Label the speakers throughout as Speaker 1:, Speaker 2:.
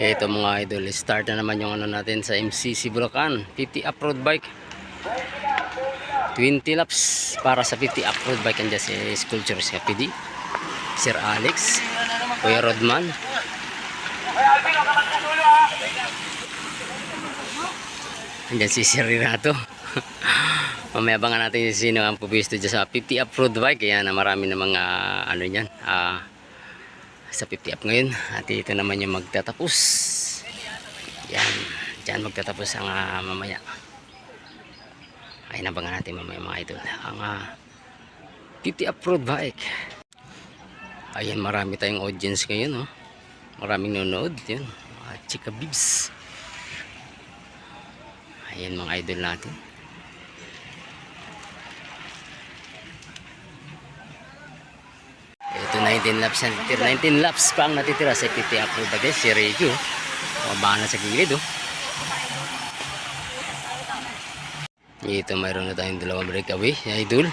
Speaker 1: Ito mga idol, start na naman yung ano natin sa MCC Bulacan 50 off-road bike, 20 laps para sa 50 off-road bike. Andiyan si Sculpture, si PD, Sir Alex, Kuya Rodman. Andiyan si Sir Renato. Mamaya abangan natin sino ang pupisto dyan sa 50 off-road bike. Kaya na marami na mga ano yan sa 50 up ngayon. At ito naman yung magtatapos. Yan, dyan magtatapos ang mamaya. Ay nabangan natin mamaya mga idol ang 50 off-road bike. Ayan, marami tayong audience ngayon, oh. Maraming nanonood yan, chika bibs. Ayan mga idol natin. Ito 19 laps na natitira. 19 laps pa ang natitira sa 50 off-road bike. Si Reggie, oh, mababa na sa gilid, oh. Ito mayroon na tayong dalawang breakaway, idol.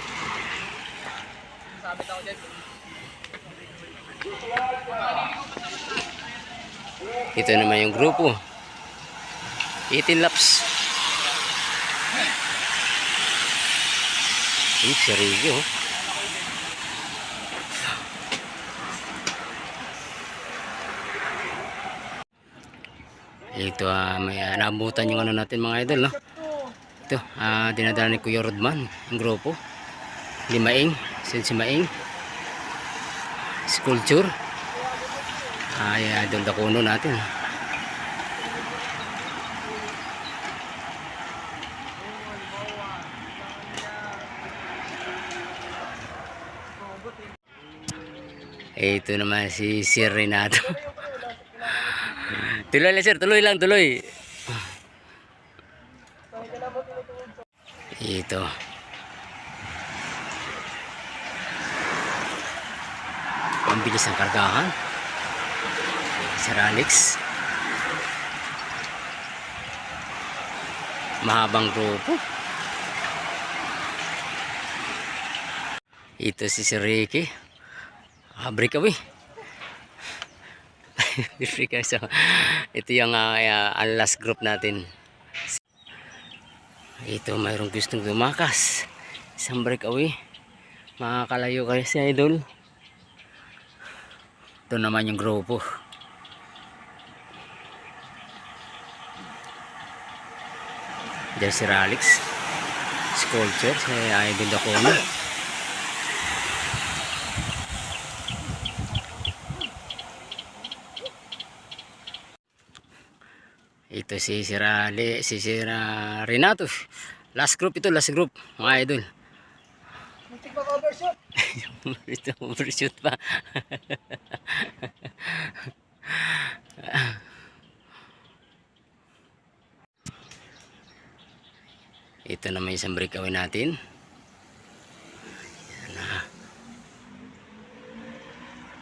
Speaker 1: Ito naman yung grupo, 18 laps. Si Reggie, oh. Ito may naabutan yung ano natin mga idol, no? Ito dinadala ni Kuya Rodman yung grupo, Limaing, si Maing, Sculpture, ay idol Dakuno natin. Ito naman si Sir Renato. Tuloy lang sir, tuloy lang, tuloy. Ito. Ang bilis ng kargahan. Sir Alex. Mahabang grupo. Ito si Sir Ricky. Breakaway. So, ito yung last group natin. Ito mayroong gustong tumakas. Isang breakaway. Makakalayo kayo si idol. Ito naman yung grupo. Diyan si Alex, Sculpture, si idol Dakuno. Ito si Sir Renato. Last group ito, last group mga idol.
Speaker 2: Muntik pa overshoot.
Speaker 1: Ito overshoot pa. Ito naman isang breakaway natin.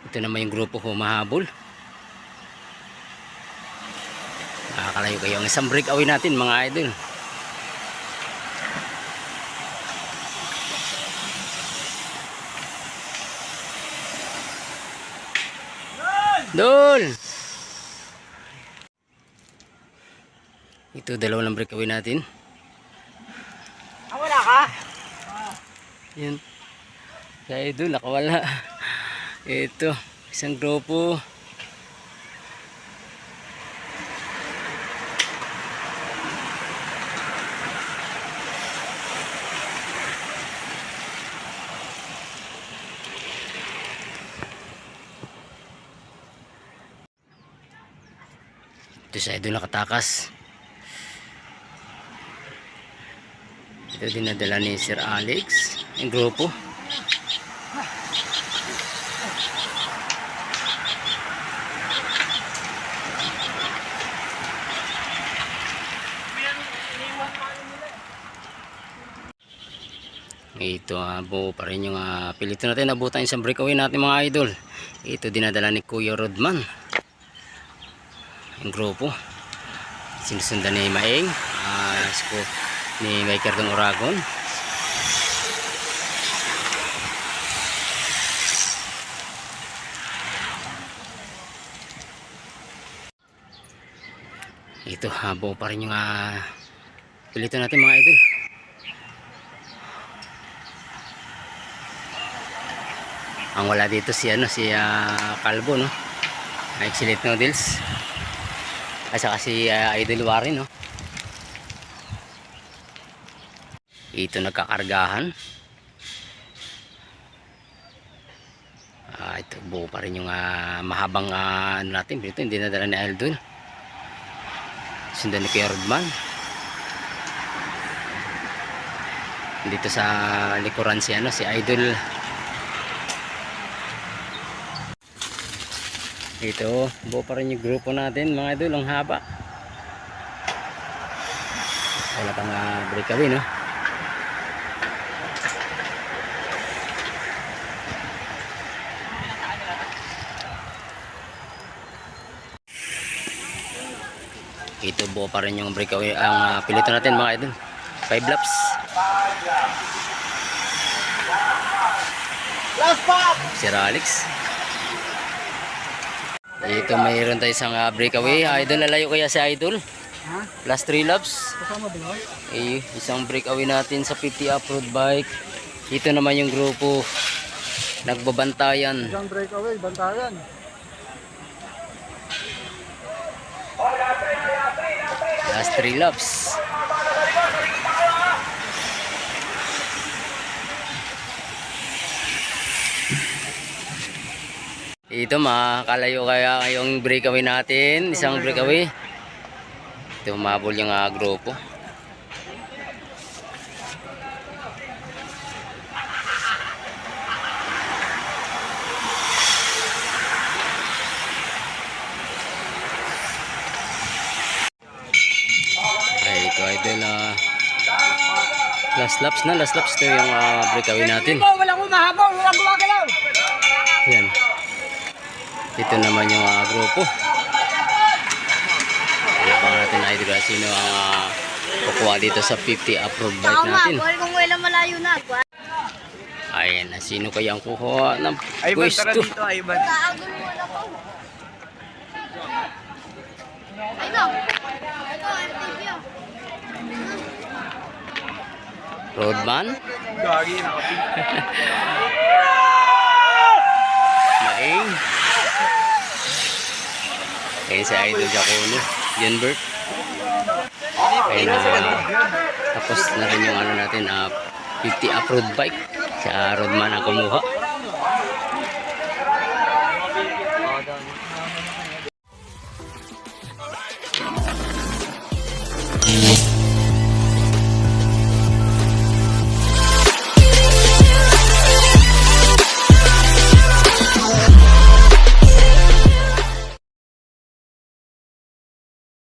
Speaker 1: Ito naman yung grupo humahabol. Nakakalayo kayo ang isang breakaway natin mga idol. Dol! Ito dalawang breakaway natin.
Speaker 2: Wala ka?
Speaker 1: Yan. Si idol nakawala. Ito isang grupo. Ito sa idol nakatakas. Ito dinadala ni Sir Alex yung grupo. Ito buo pa rin yung pilito natin. Nabutan isang breakaway natin mga idol. Ito dinadala ni Kuya Rodman yung grupo. Sinusundan ni Maeng, ni Biker ng Oragon. Ito, buo pa rin yung pilito natin mga idol. Ang wala dito si Calvo, no? Excellent noodles. At saka si Idol Warren, no? Ito nagkakargahan. Ito buo pa rin yung mahabang ano natin. Ito hindi nadala ni Idol. Sundan ni Kuya Rodman. Dito sa likuran si Idol. Ito, buo pa rin yung grupo natin mga idol, ang haba. Wala pang breakaway, no? Ito, buo pa rin yung breakaway, ang pilito natin mga idol. 5 laps.
Speaker 2: Last pack!
Speaker 1: Sir Alex. Ito, mayroon tayo isang breakaway. Idol, lalayo kaya si Idol?
Speaker 2: Ha?
Speaker 1: Plus 3 laps.
Speaker 2: Kasama ba yun?
Speaker 1: Isang breakaway natin sa 50 off-road bike. Ito naman yung grupo nagbabantayan.
Speaker 2: Isang breakaway, bantayan.
Speaker 1: Last 3 laps. Ito, makakalayo kaya yung breakaway natin. Isang breakaway. Ito, umabol yung grupo. Ay, ito idol, last laps na. Last laps ito yung breakaway natin.
Speaker 2: Walang umahabol, walang gumagalaw.
Speaker 1: Yan. Ito naman yung grupo. Ano pa natin idol sino ang kukuha dito sa 50 off-road bike natin.
Speaker 3: Kung wala malayo na.
Speaker 1: Ayan na, sino kaya ang kukuha ng
Speaker 2: Ivan, tara
Speaker 1: pwesto?
Speaker 2: dito, Ivan.
Speaker 3: Kaagul mo na ko. Ay no. Ito, MTV oh.
Speaker 1: Roadman?
Speaker 2: Gagi, nakapin.
Speaker 1: Maing? Ayan si Idol Jacono. Junbert. Ayan tapos na rin yung ano natin, 50 off-road bike. Si Roadman ang kumuha.